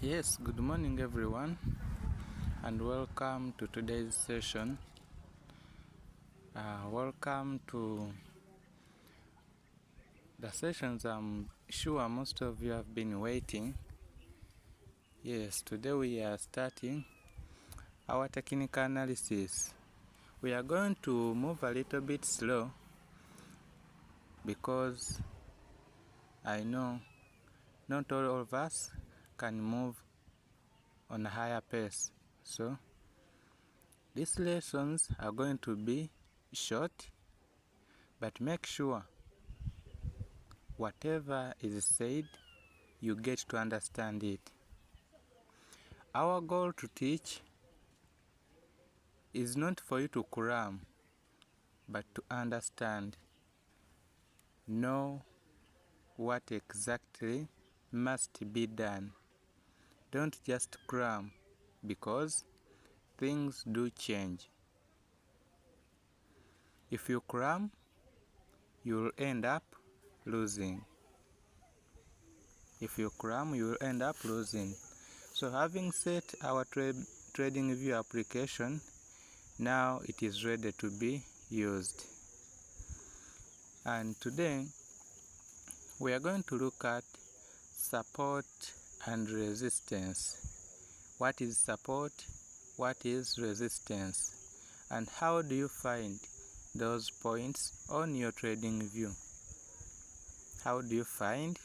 Yes, good morning everyone, and welcome to today's session. Welcome to the sessions I'm sure most of you have been waiting. Yes, today we are starting our technical analysis. We are going to move a little bit slow because I know not all of us can move on a higher pace. So these lessons are going to be short, but make sure whatever is said, you get to understand it. Our goal to teach is not for you to cram, but to understand. Know what exactly must be done. Don't just cram, because things do change. If you cram, you'll end up losing. If you cram, you'll end up losing. So having set our trading view application, now it is ready to be used. And today we are going to look at support and resistance. What is support? What is resistance? And how do you find those points on your trading view? How do you find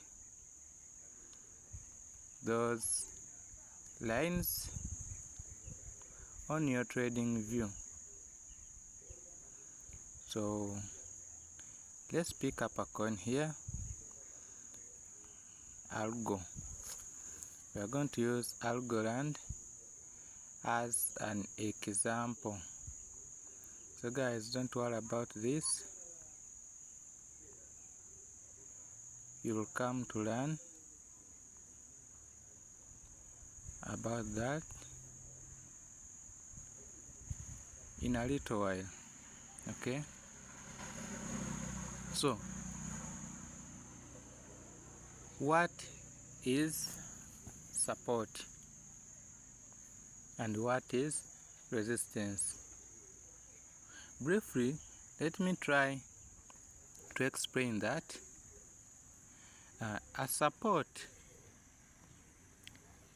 those lines on your trading view? So let's pick up a coin here, Algo. We are going to use Algorand as an example. So guys, don't worry about this. You will come to learn about that in a little while. Okay? So, what is support and what is resistance? Briefly, let me try to explain that. A support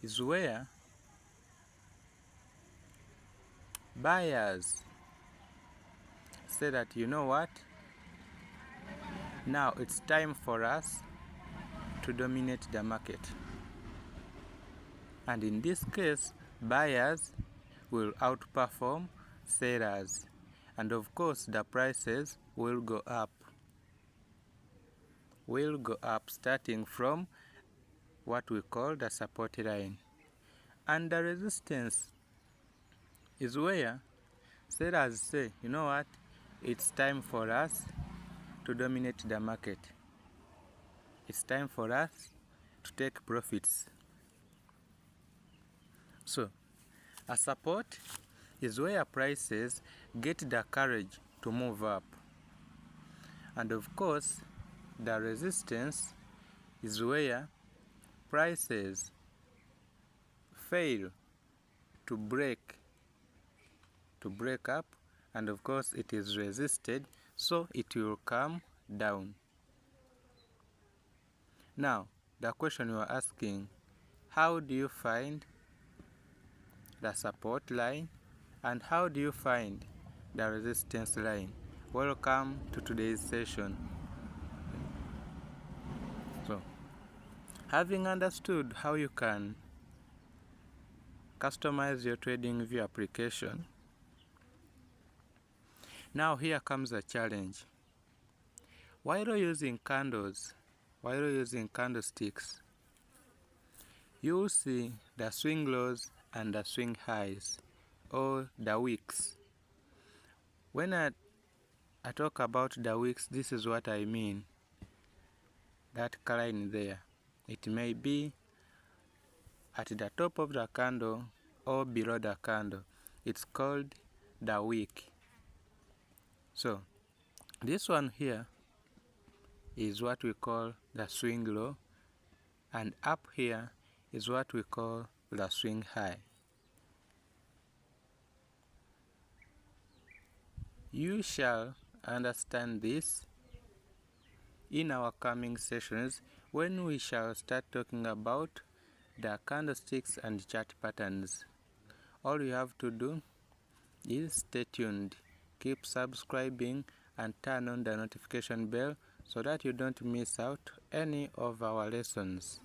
is where buyers say that, you know what, now it's time for us to dominate the market. And in this case, buyers will outperform sellers, and of course the prices will go up. Starting from what we call the support line. And the resistance is where sellers say, you know what, it's time for us to dominate the market. It's time for us to take profits. So, a support is where prices get the courage to move up. And of course, the resistance is where prices fail to break up, and of course it is resisted, so it will come down. Now, the question you are asking, how do you find the support line and how do you find the resistance line? Welcome to today's session. So, having understood how you can customize your trading view application, now here comes a challenge. While using candlesticks, you will see the swing lows and the swing highs, or the wicks. When I talk about the wicks, this is what I mean. That line there, it may be at the top of the candle or below the candle. It's called the wick. So this one here is what we call the swing low, and up here is what we call the swing high. You shall understand this in our coming sessions when we shall start talking about the candlesticks and chart patterns. All you have to do is stay tuned, keep subscribing and turn on the notification bell so that you don't miss out any of our lessons.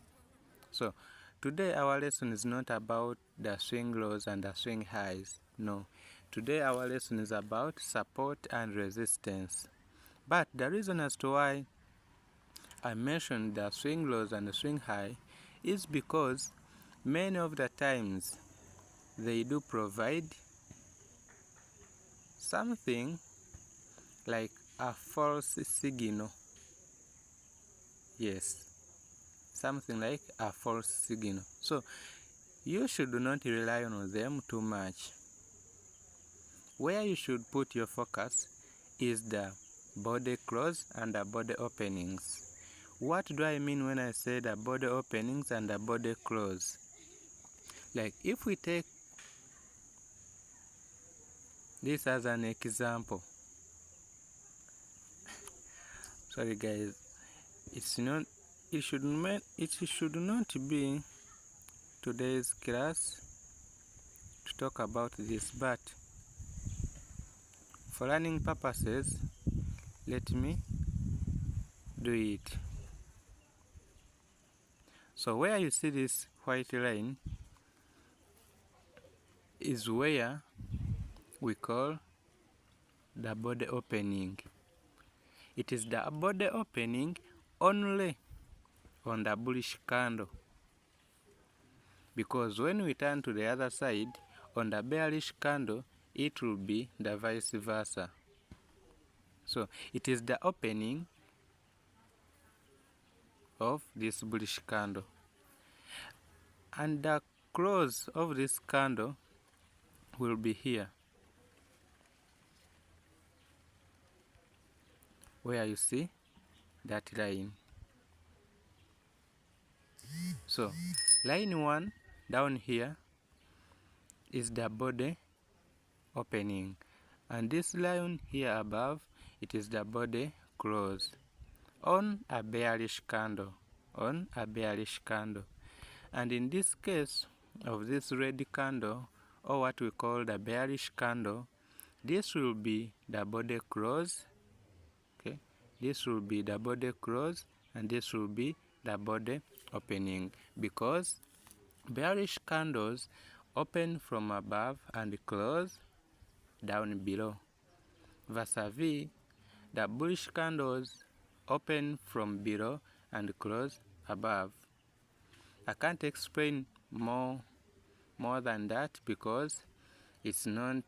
So today our lesson is not about the swing lows and the swing highs. No, today our lesson is about support and resistance. But the reason as to why I mentioned the swing lows and the swing high is because many of the times they do provide something like a false signal. Yes, something like a false signal. So you should not rely on them too much. Where you should put your focus is the body close and the body openings. What do I mean when I say the body openings and the body close? Like if we take this as an example. Sorry guys, it should not be today's class to talk about this, but for learning purposes, let me do it. So where you see this white line is where we call the body opening. It is the body opening only on the bullish candle, because when we turn to the other side on the bearish candle, it will be the vice versa. So it is the opening of this bullish candle, and the close of this candle will be here, where you see that line. So line 1 down here is the body opening, and this line here above, it is the body close on a bearish candle, and in this case of this red candle, or what we call the bearish candle, this will be the body close. Okay, this will be the body close and this will be the body opening, because bearish candles open from above and close down below. Vis-a-vis, the bullish candles open from below and close above. I can't explain more than that because it's not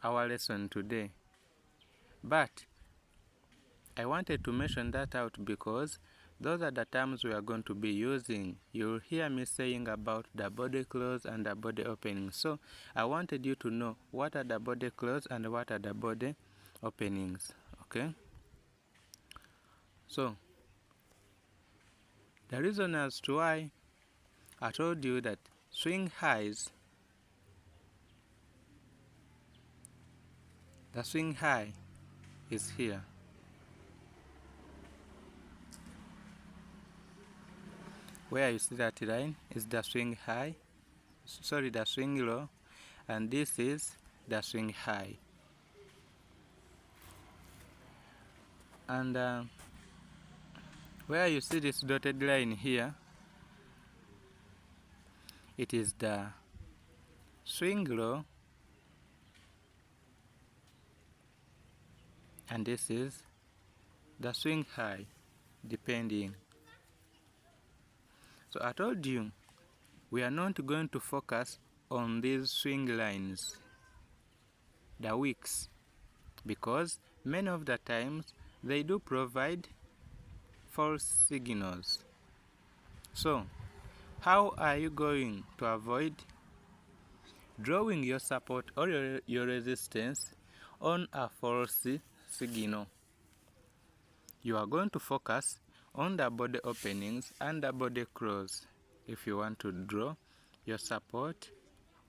our lesson today. But I wanted to mention that out because those are the terms we are going to be using. You'll hear me saying about the body close and the body opening. So I wanted you to know what are the body close and what are the body openings. Okay? So the reason as to why I told you that swing highs, the swing high is here. Where you see that line is the swing high, the swing low, and this is the swing high. And where you see this dotted line here, it is the swing low, and this is the swing high, depending. So I told you we are not going to focus on these swing lines, the wicks, because many of the times they do provide false signals. So how are you going to avoid drawing your support or your resistance on a false signal? You are going to focus on the body openings and the body close. if you want to draw your support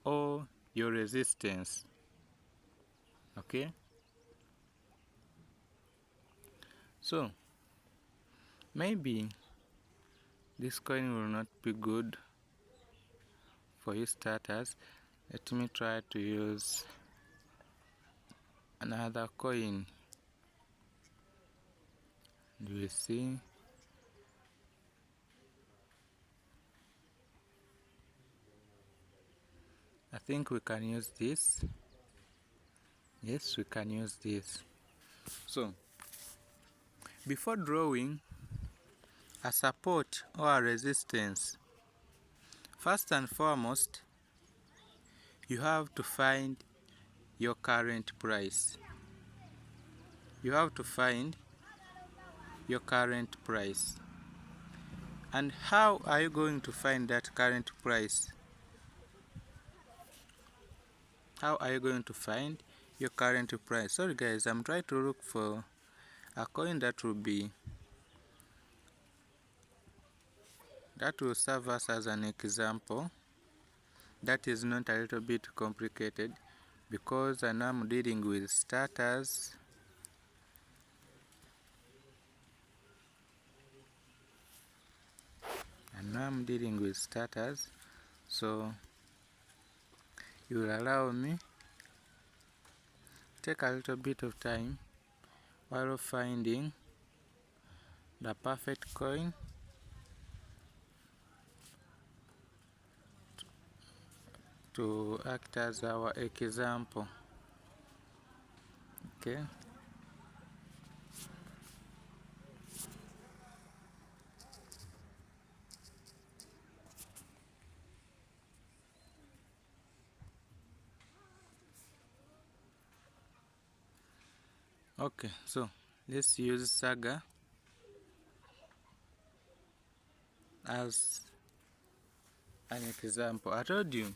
or your resistance. Okay, so maybe this coin will not be good for you starters. Let me try to use another coin. Do you see? I think we can use this. Yes, we can use this. So, before drawing a support or a resistance, first and foremost, you have to find your current price. You have to find your current price. And how are you going to find that current price? How are you going to find your current price? Sorry guys, I'm trying to look for a coin that will serve us as an example that is not a little bit complicated, because I know I'm dealing with starters. So you will allow me take a little bit of time while finding the perfect coin to act as our example. Okay. Okay, so let's use Saga as an example. I told you,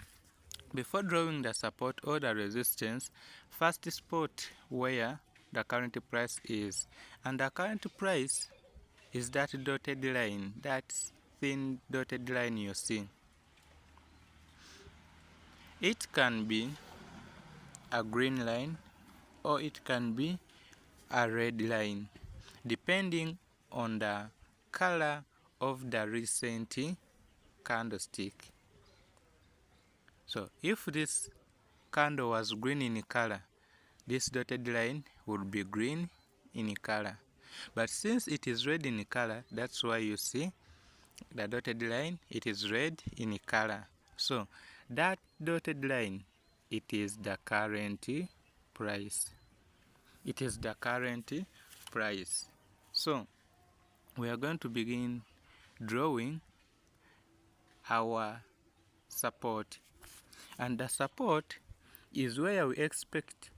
before drawing the support or the resistance, first spot where the current price is. And the current price is that dotted line, that thin dotted line you see. It can be a green line or it can be a red line, depending on the color of the recent candlestick. So if this candle was green in color, this dotted line would be green in color. But since it is red in color, that's why you see the dotted line, it is red in color. So that dotted line, it is the current price. It is the current price. So we are going to begin drawing our support. And the support is where we expect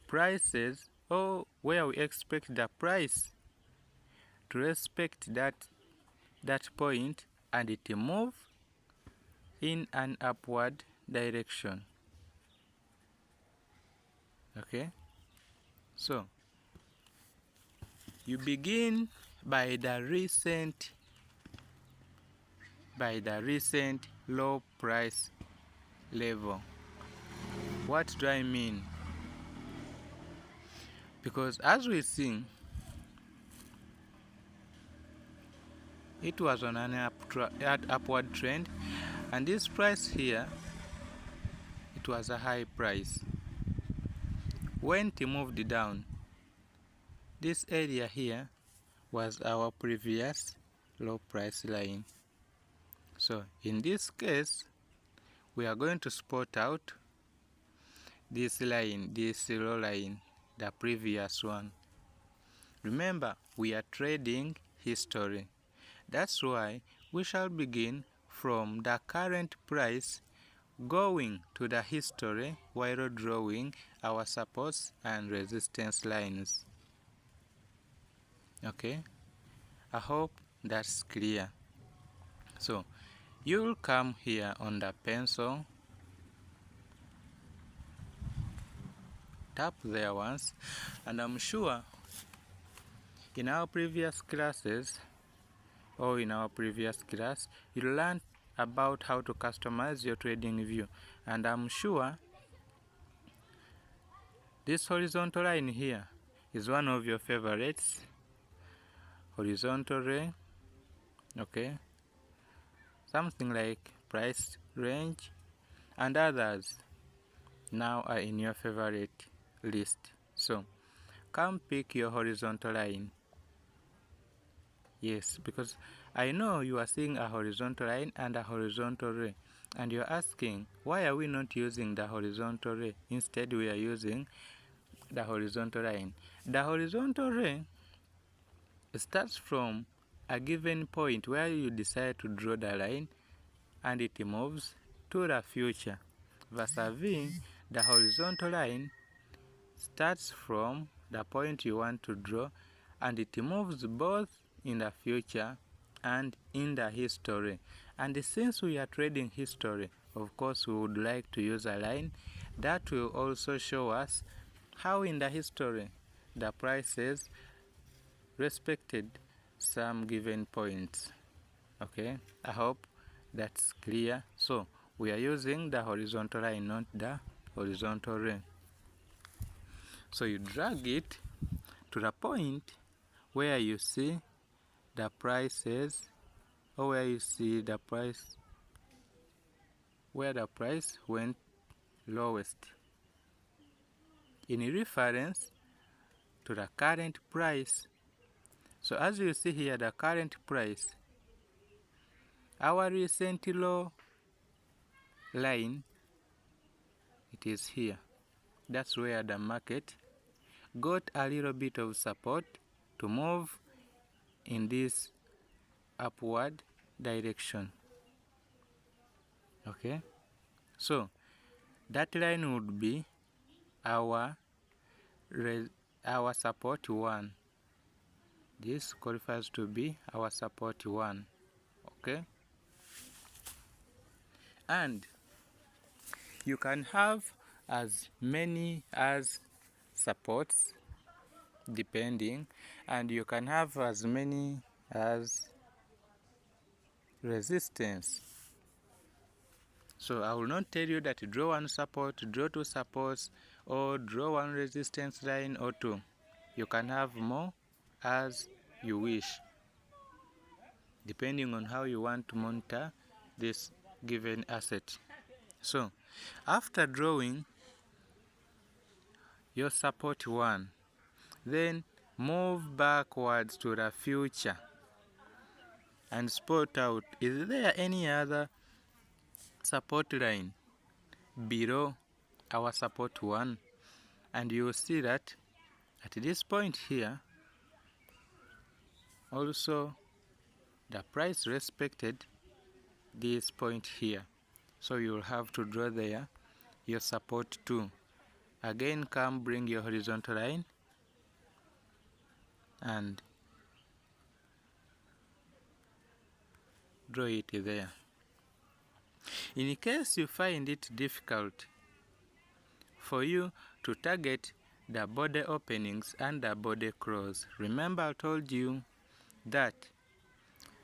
prices, or where we expect the price to respect that point and it move in an upward direction. Okay, so you begin by the recent low price level. What do I mean? Because as we see, it was on an upward trend, and this price here, it was a high price. When it moved down, this area here was our previous low price line. So in this case, we are going to spot out this line, this low line, the previous one. Remember, we are trading history. That's why we shall begin from the current price going to the history while drawing our supports and resistance lines. Okay, I hope that's clear. So you'll come here on the pencil, tap there once, and I'm sure in our previous classes or in our previous class, you learned about how to customize your trading view, and I'm sure this horizontal line here is one of your favorites. Horizontal ray, okay, something like price range and others now are in your favorite list. So come pick your horizontal line. Yes, because I know you are seeing a horizontal line and a horizontal ray, and you're asking, why are we not using the horizontal ray? Instead, we are using the horizontal line. The horizontal ray starts from a given point where you decide to draw the line, and it moves to the future. Vis-a-vis, the horizontal line starts from the point you want to draw, and it moves both in the future and in the history. And since we are trading history, of course we would like to use a line that will also show us how in the history the prices respected some given points. Okay, I hope that's clear. So we are using the horizontal line, not the horizontal ray. So you drag it to the point where you see the prices, or where you see the price, where the price went lowest in reference to the current price. So as you see here, the current price, our recent low line, it is here. That's where the market got a little bit of support to move in this upward direction. Okay, so that line would be our support 1. This qualifies to be our support 1. Okay, and you can have as many as supports depending, and you can have as many as resistance. So I will not tell you that draw 1 support, draw 2 supports, or draw 1 resistance line or 2. You can have more as you wish, depending on how you want to monitor this given asset. So after drawing your support 1, then move backwards to the future and spot out, is there any other support line below our support 1? And you will see that at this point here also the price respected this point here, so you will have to draw there your support 2. Again, come bring your horizontal line and draw it there. In case you find it difficult for you to target the body openings and the body close, remember I told you that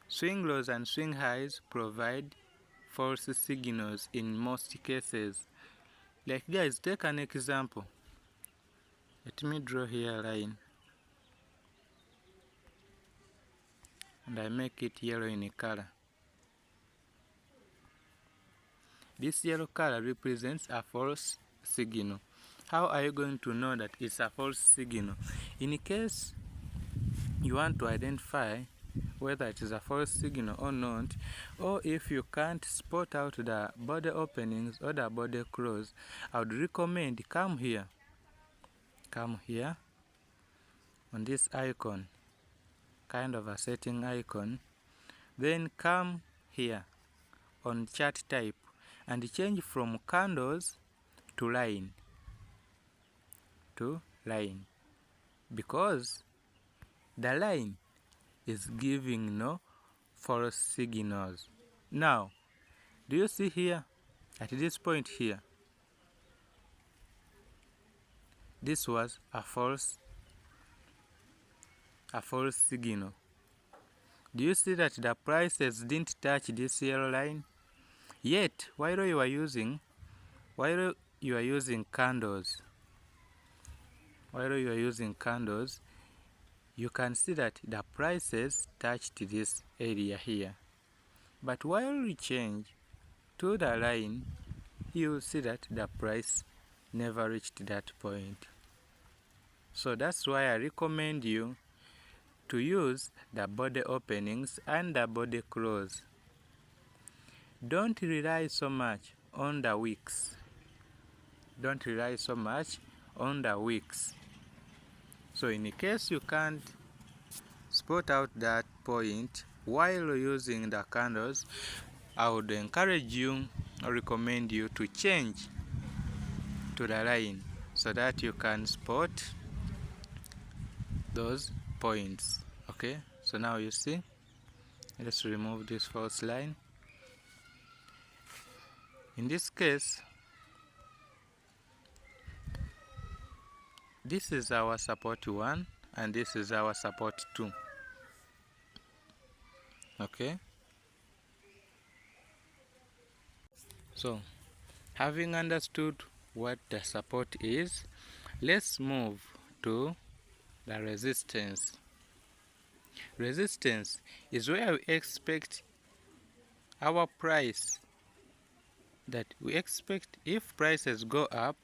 swing lows and swing highs provide false signals in most cases. Like guys, take an example. Let me draw here a line and I make it yellow in color. This yellow color represents a false signal. How are you going to know that it's a false signal? In case you want to identify whether it is a false signal or not, or if you can't spot out the body openings or the body close, I would recommend come here on this icon, kind of a setting icon, then come here on chart type and change from candles to line, because the line is giving no false signals. Now, do you see here at this point here, this was a false signal. Do you see that the prices didn't touch this yellow line? Yet, while you are using candles, you can see that the prices touched this area here. But while you change to the line, you see that the price never reached that point. So that's why I recommend you to use the body openings and the body close. Don't rely so much on the wicks. So in case you can't spot out that point while using the candles, I would recommend you to change to the line so that you can spot those points. Okay, so now you see, let's remove this false line. In this case, this is our support 1 and this is our support 2. Okay, so having understood what the support is, let's move to the resistance. Resistance is where we expect our price, that we expect if prices go up,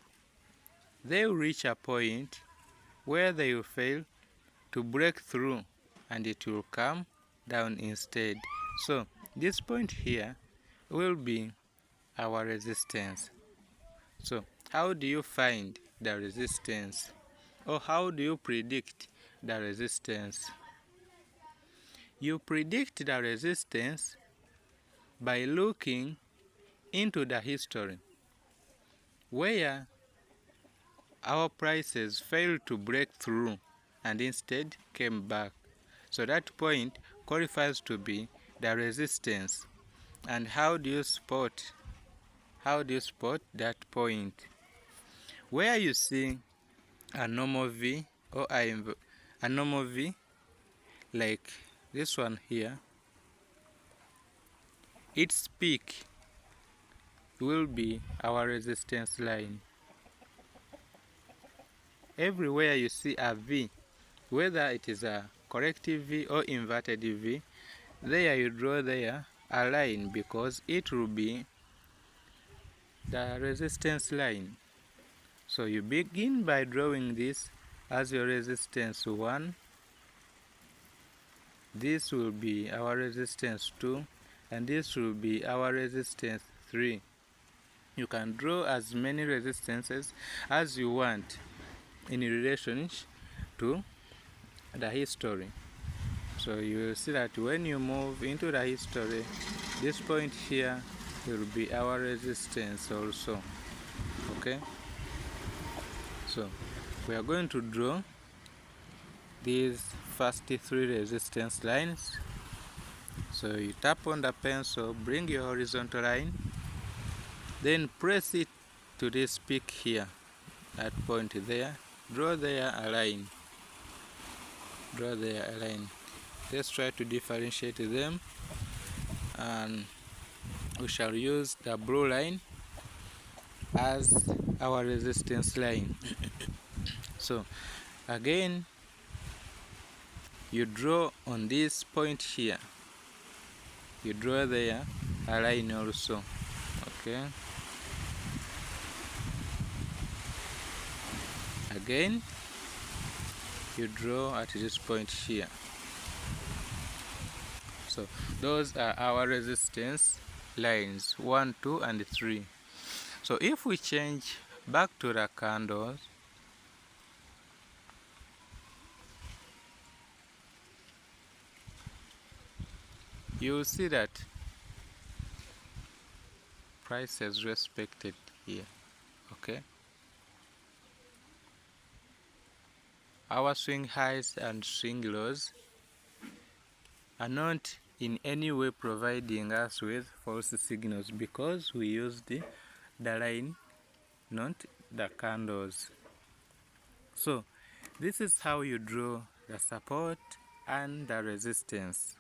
they will reach a point where they will fail to break through and it will come down instead. So this point here will be our resistance. So how do you find the resistance, or how do you predict the resistance? You predict the resistance by looking into the history where our prices failed to break through and instead came back. So that point qualifies to be the resistance. And how do you spot that point? Where you see a normal V or a normal V like this one here, its peak will be our resistance line. Everywhere you see a V, whether it is a corrective V or inverted V, there you draw there a line because it will be the resistance line. So you begin by drawing this as your resistance 1. This will be our resistance 2, and this will be our resistance 3. You can draw as many resistances as you want in relation to the history. So you will see that when you move into the history, this point here will be our resistance also. Okay, so we are going to draw these first 3 resistance lines. So you tap on the pencil, bring your horizontal line, then press it to this peak here, that point there, draw there a line. Let's try to differentiate them, and we shall use the blue line as our resistance line. So again, you draw on this point here, you draw there a line also. Okay, again you draw at this point here. So those are our resistance lines 1, 2, and 3. So if we change back to the candles, you will see that price is respected here. Okay, our swing highs and swing lows are not in any way providing us with false signals because we used the line, not the candles. So this is how you draw the support and the resistance.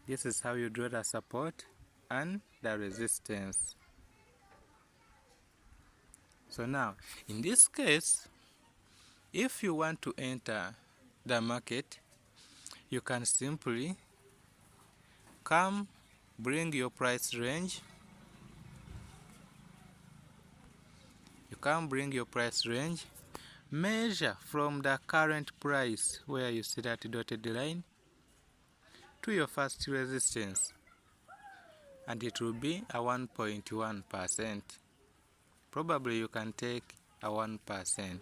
This is how you draw the support and the resistance. So now, in this case, if you want to enter the market, you can simply bring your price range. Measure from the current price where you see that dotted line to your first resistance, and it will be a 1.1%. Probably you can take a 1%,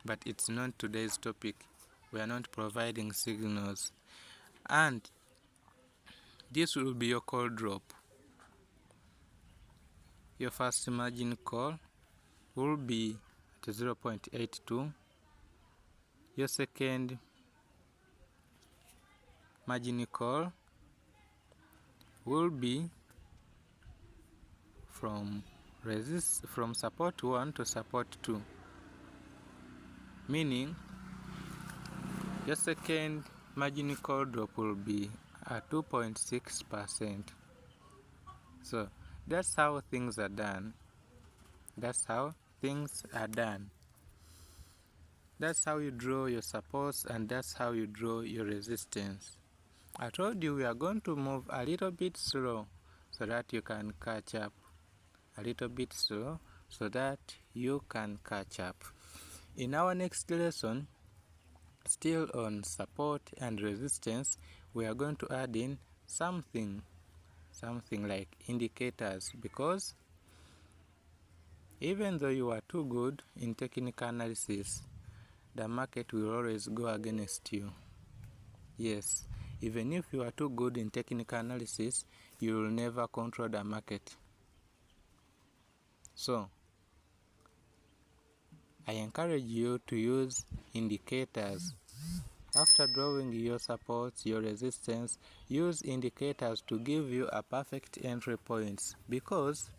but it's not today's topic. We are not providing signals, and this will be your call drop. Your first margin call will be at 0.82. Your second margin call will be from support 1 to support 2, meaning your second margin call drop will be at 2.6%. So that's how things are done. That's how you draw your supports, and that's how you draw your resistance. I told you we are going to move a little bit slow so that you can catch up. In our next lesson, still on support and resistance, we are going to add in something like indicators, because even though you are too good in technical analysis, the market will always go against you. Yes, even if you are too good in technical analysis, you will never control the market. So I encourage you to use indicators. After drawing your supports, your resistance, use indicators to give you a perfect entry points, because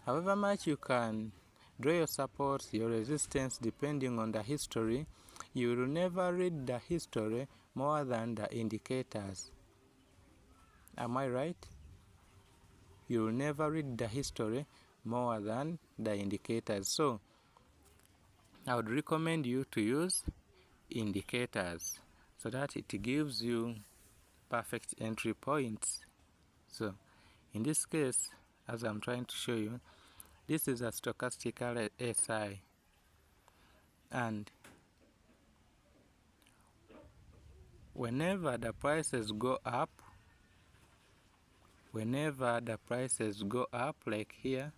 however much you can draw your supports, your resistance, depending on the history, you will never read the history more than the indicators. Am I right? You will never read the history more than the indicators. So I would recommend you to use indicators so that it gives you perfect entry points. So in this case, as I'm trying to show you, this is a stochastic RSI, and whenever the prices go up, like here,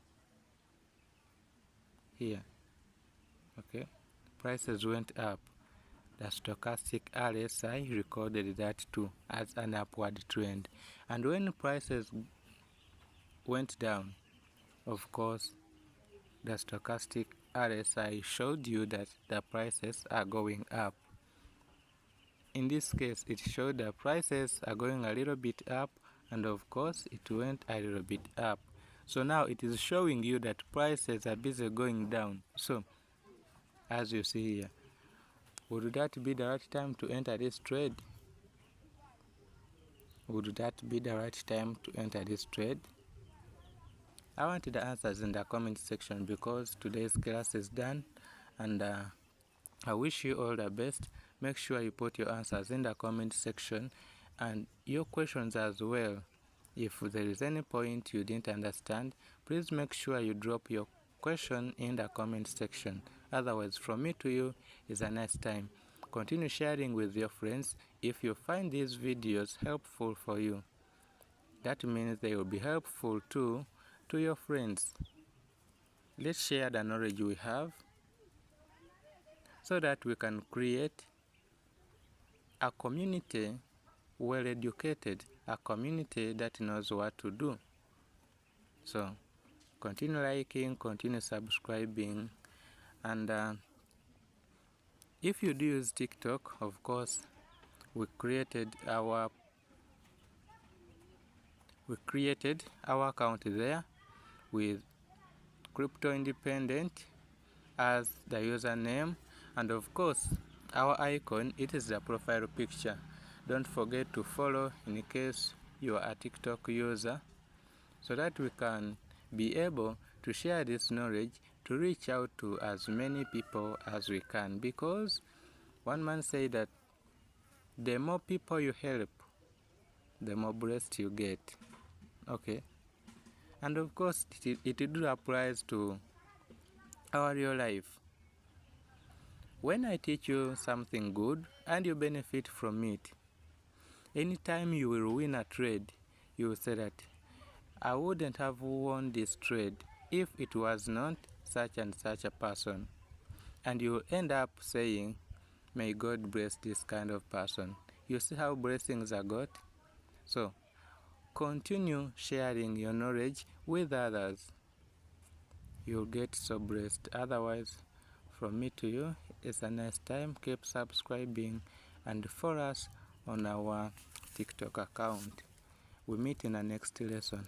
okay, prices went up, the stochastic RSI recorded that too as an upward trend. And when prices went down, of course, the stochastic RSI showed you that the prices are going up. In this case, it showed that prices are going a little bit up, and of course it went a little bit up. So now it is showing you that prices are busy going down. So as you see here, would that be the right time to enter this trade? I want the answers in the comment section, because today's class is done, and I wish you all the best. Make sure you put your answers in the comment section, and your questions as well. If there is any point you didn't understand, please make sure you drop your question in the comment section. Otherwise, from me to you is a nice time. Continue sharing with your friends if you find these videos helpful for you. That means they will be helpful too to your friends. Let's share the knowledge we have so that we can create a community well educated, a community that knows what to do. So continue liking, continue subscribing, and if you do use TikTok, of course, we created our account there with Crypto Independent as the username, and of course our icon, it is the profile picture. don't forget to follow in case you are a TikTok user, so that we can be able to share this knowledge to reach out to as many people as we can, because one man said that the more people you help, the more blessed you get. Okay, and of course it do applies to our real life. When I teach you something good and you benefit from it, anytime you will win a trade, you will say that I wouldn't have won this trade if it was not such and such a person. And you will end up saying, may God bless this kind of person. You see how blessings are got? So, continue sharing your knowledge with others. You'll get so blessed. Otherwise, from me to you, it's a nice time. Keep subscribing and follow us on our TikTok account. We meet in the next lesson.